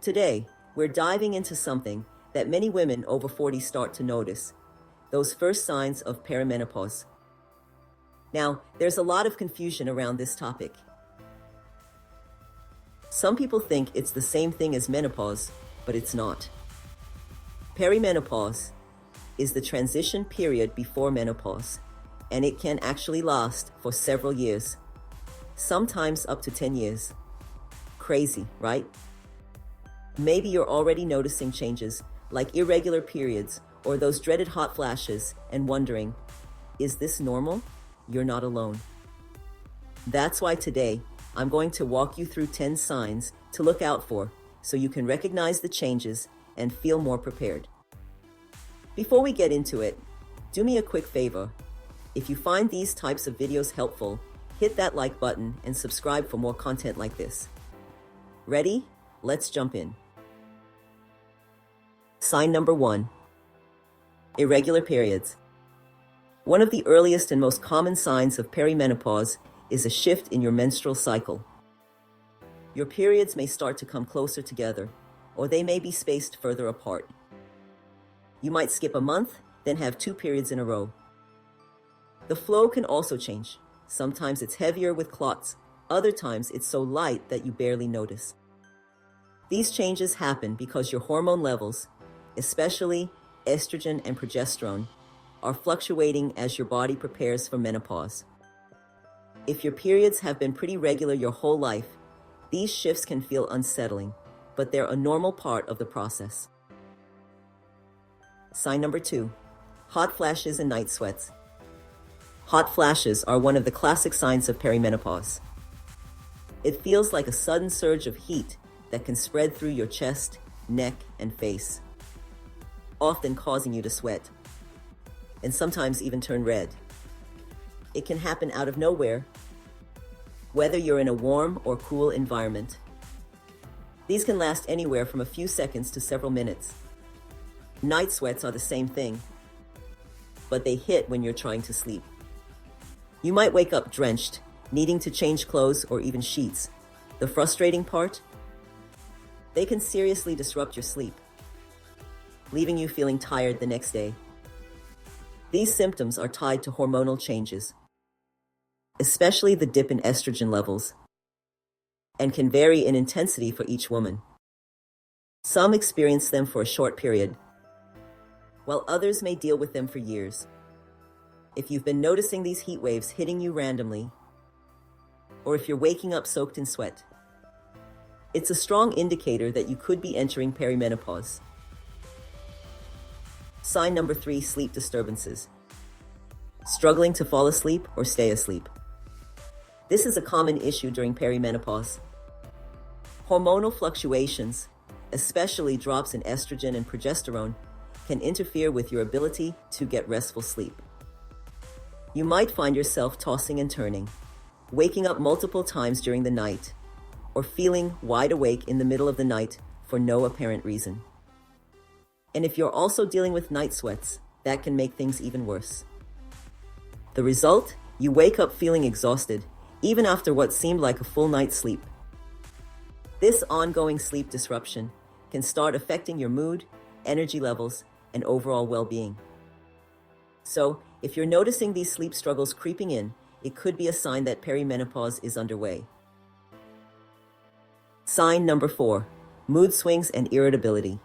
Today, we're diving into something that many women over 40 start to notice, those first signs of perimenopause. Now, there's a lot of confusion around this topic. Some people think it's the same thing as menopause, but it's not. Perimenopause is the transition period before menopause, and it can actually last for several years, sometimes up to 10 years. Crazy, right? Maybe you're already noticing changes like irregular periods or those dreaded hot flashes and wondering, is this normal? You're not alone. That's why today I'm going to walk you through 10 signs to look out for so you can recognize the changes and feel more prepared. Before we get into it, do me a quick favor. If you find these types of videos helpful, hit that like button and subscribe for more content like this. Ready? Let's jump in. Sign number 1. Irregular periods. One of the earliest and most common signs of perimenopause is a shift in your menstrual cycle. Your periods may start to come closer together, or they may be spaced further apart. You might skip a month, then have 2 periods in a row. The flow can also change. Sometimes it's heavier with clots, other times it's so light that you barely notice. These changes happen because your hormone levels, especially estrogen and progesterone, are fluctuating as your body prepares for menopause. If your periods have been pretty regular your whole life, these shifts can feel unsettling, but they're a normal part of the process. Sign number 2. Hot flashes and night sweats. Hot flashes are one of the classic signs of perimenopause. It feels like a sudden surge of heat that can spread through your chest, neck, and face, often causing you to sweat, and sometimes even turn red. It can happen out of nowhere, whether you're in a warm or cool environment. These can last anywhere from a few seconds to several minutes. Night sweats are the same thing, but they hit when you're trying to sleep. You might wake up drenched, needing to change clothes or even sheets. The frustrating part? They can seriously disrupt your sleep, leaving you feeling tired the next day. These symptoms are tied to hormonal changes, especially the dip in estrogen levels, and can vary in intensity for each woman. Some experience them for a short period, while others may deal with them for years. If you've been noticing these heat waves hitting you randomly, or if you're waking up soaked in sweat, it's a strong indicator that you could be entering perimenopause. Sign number 3, sleep disturbances. Struggling to fall asleep or stay asleep. This is a common issue during perimenopause. Hormonal fluctuations, especially drops in estrogen and progesterone, can interfere with your ability to get restful sleep. You might find yourself tossing and turning, waking up multiple times during the night, or feeling wide awake in the middle of the night for no apparent reason. And if you're also dealing with night sweats, that can make things even worse. The result? You wake up feeling exhausted, even after what seemed like a full night's sleep. This ongoing sleep disruption can start affecting your mood, energy levels, and overall well-being. So, if you're noticing these sleep struggles creeping in, it could be a sign that perimenopause is underway. Sign number 4, mood swings and irritability.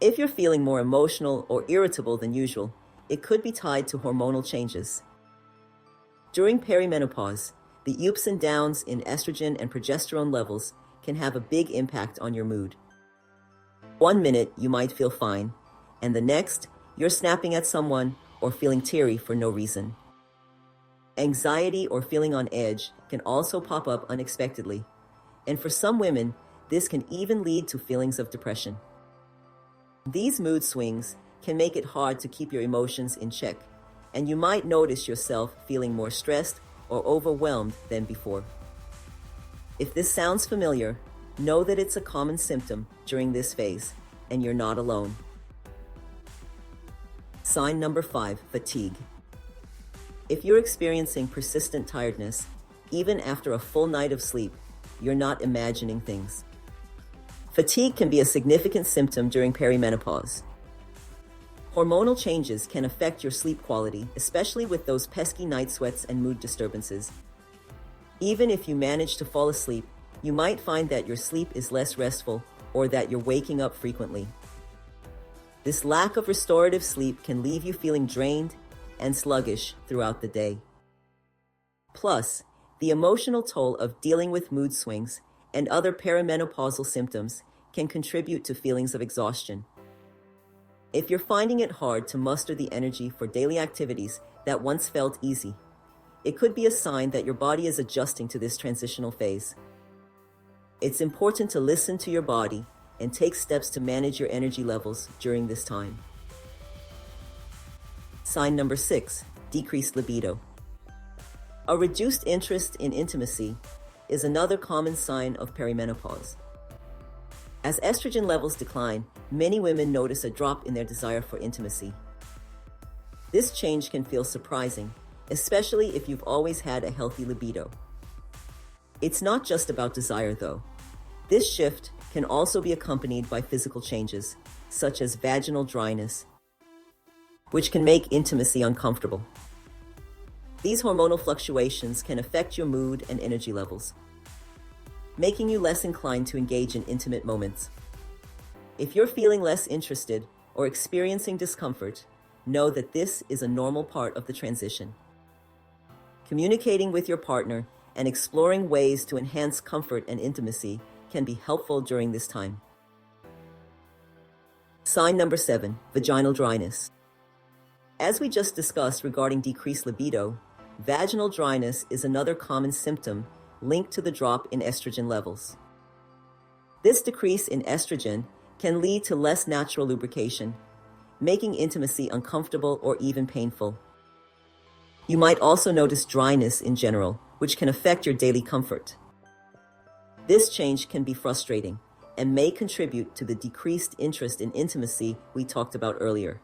If you're feeling more emotional or irritable than usual, it could be tied to hormonal changes. During perimenopause, the ups and downs in estrogen and progesterone levels can have a big impact on your mood. One minute you might feel fine, and the next you're snapping at someone or feeling teary for no reason. Anxiety or feeling on edge can also pop up unexpectedly, and for some women, this can even lead to feelings of depression. These mood swings can make it hard to keep your emotions in check, and you might notice yourself feeling more stressed or overwhelmed than before. If this sounds familiar, know that it's a common symptom during this phase, and you're not alone. Sign number 5, fatigue. If you're experiencing persistent tiredness, even after a full night of sleep, you're not imagining things. Fatigue can be a significant symptom during perimenopause. Hormonal changes can affect your sleep quality, especially with those pesky night sweats and mood disturbances. Even if you manage to fall asleep, you might find that your sleep is less restful or that you're waking up frequently. This lack of restorative sleep can leave you feeling drained and sluggish throughout the day. Plus, the emotional toll of dealing with mood swings and other perimenopausal symptoms can contribute to feelings of exhaustion. If you're finding it hard to muster the energy for daily activities that once felt easy, it could be a sign that your body is adjusting to this transitional phase. It's important to listen to your body and take steps to manage your energy levels during this time. Sign number 6, decreased libido. A reduced interest in intimacy is another common sign of perimenopause. As estrogen levels decline, many women notice a drop in their desire for intimacy. This change can feel surprising, especially if you've always had a healthy libido. It's not just about desire, though. This shift can also be accompanied by physical changes, such as vaginal dryness, which can make intimacy uncomfortable. These hormonal fluctuations can affect your mood and energy levels, making you less inclined to engage in intimate moments. If you're feeling less interested or experiencing discomfort, know that this is a normal part of the transition. Communicating with your partner and exploring ways to enhance comfort and intimacy can be helpful during this time. Sign number 7, vaginal dryness. As we just discussed regarding decreased libido, vaginal dryness is another common symptom linked to the drop in estrogen levels. This decrease in estrogen can lead to less natural lubrication, making intimacy uncomfortable or even painful. You might also notice dryness in general, which can affect your daily comfort. This change can be frustrating and may contribute to the decreased interest in intimacy we talked about earlier.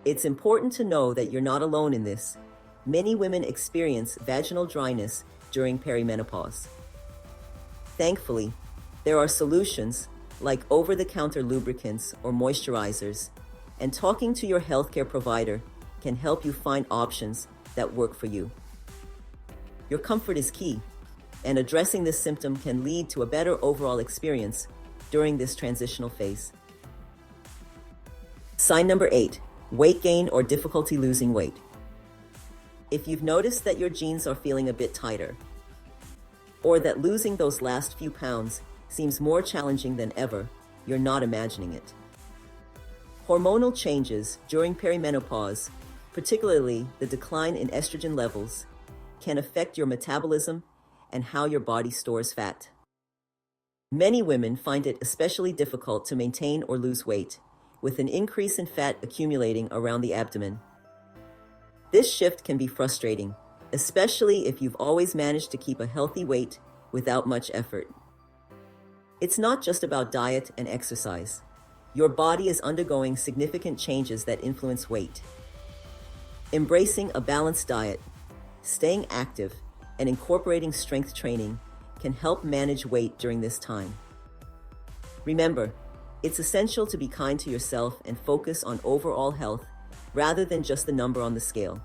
It's important to know that you're not alone in this. Many women experience vaginal dryness during perimenopause. Thankfully, there are solutions like over-the-counter lubricants or moisturizers, and talking to your healthcare provider can help you find options that work for you. Your comfort is key, and addressing this symptom can lead to a better overall experience during this transitional phase. Sign number 8, weight gain or difficulty losing weight. If you've noticed that your jeans are feeling a bit tighter, or that losing those last few pounds seems more challenging than ever, you're not imagining it. Hormonal changes during perimenopause, particularly the decline in estrogen levels, can affect your metabolism and how your body stores fat. Many women find it especially difficult to maintain or lose weight, with an increase in fat accumulating around the abdomen. This shift can be frustrating, especially if you've always managed to keep a healthy weight without much effort. It's not just about diet and exercise. Your body is undergoing significant changes that influence weight. Embracing a balanced diet, staying active, and incorporating strength training can help manage weight during this time. Remember, it's essential to be kind to yourself and focus on overall health rather than just the number on the scale.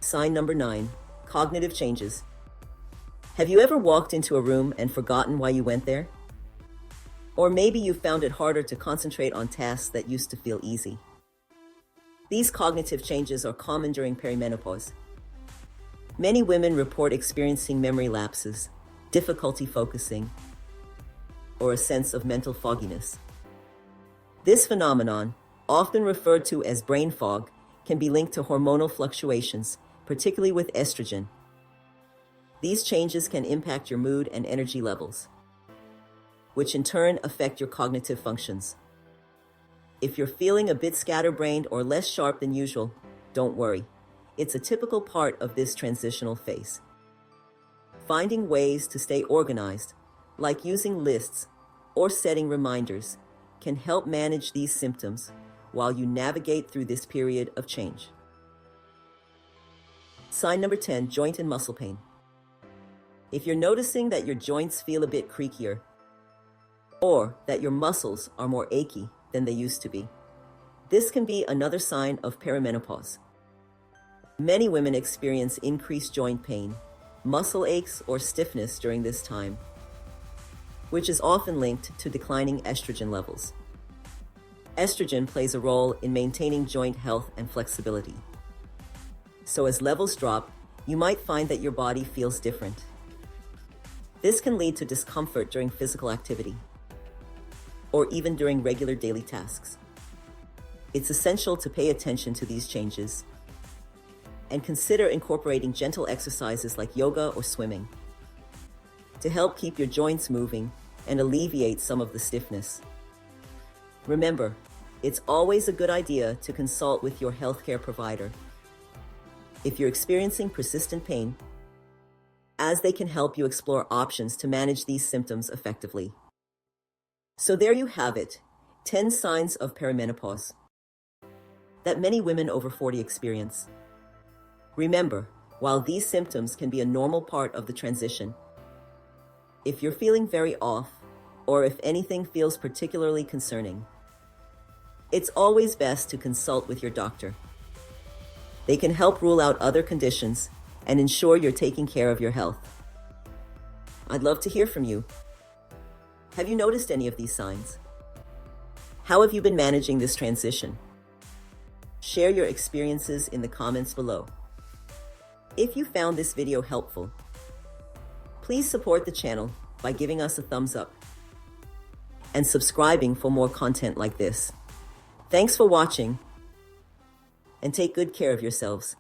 Sign number 9, cognitive changes. Have you ever walked into a room and forgotten why you went there? Or maybe you found it harder to concentrate on tasks that used to feel easy. These cognitive changes are common during perimenopause. Many women report experiencing memory lapses, difficulty focusing, or a sense of mental fogginess. This phenomenon, often referred to as brain fog, can be linked to hormonal fluctuations, particularly with estrogen. These changes can impact your mood and energy levels, which in turn affect your cognitive functions. If you're feeling a bit scatterbrained or less sharp than usual, don't worry. It's a typical part of this transitional phase. Finding ways to stay organized, like using lists or setting reminders, can help manage these symptoms while you navigate through this period of change. Sign number 10, joint and muscle pain. If you're noticing that your joints feel a bit creakier, or that your muscles are more achy than they used to be, this can be another sign of perimenopause. Many women experience increased joint pain, muscle aches, or stiffness during this time, which is often linked to declining estrogen levels. Estrogen plays a role in maintaining joint health and flexibility. So as levels drop, you might find that your body feels different. This can lead to discomfort during physical activity, or even during regular daily tasks. It's essential to pay attention to these changes and consider incorporating gentle exercises like yoga or swimming to help keep your joints moving and alleviate some of the stiffness. Remember, it's always a good idea to consult with your healthcare provider if you're experiencing persistent pain, as they can help you explore options to manage these symptoms effectively. So there you have it, 10 signs of perimenopause that many women over 40 experience. Remember, while these symptoms can be a normal part of the transition, if you're feeling very off, or if anything feels particularly concerning, it's always best to consult with your doctor. They can help rule out other conditions and ensure you're taking care of your health. I'd love to hear from you. Have you noticed any of these signs? How have you been managing this transition? Share your experiences in the comments below. If you found this video helpful, please support the channel by giving us a thumbs up and subscribing for more content like this. Thanks for watching, and take good care of yourselves.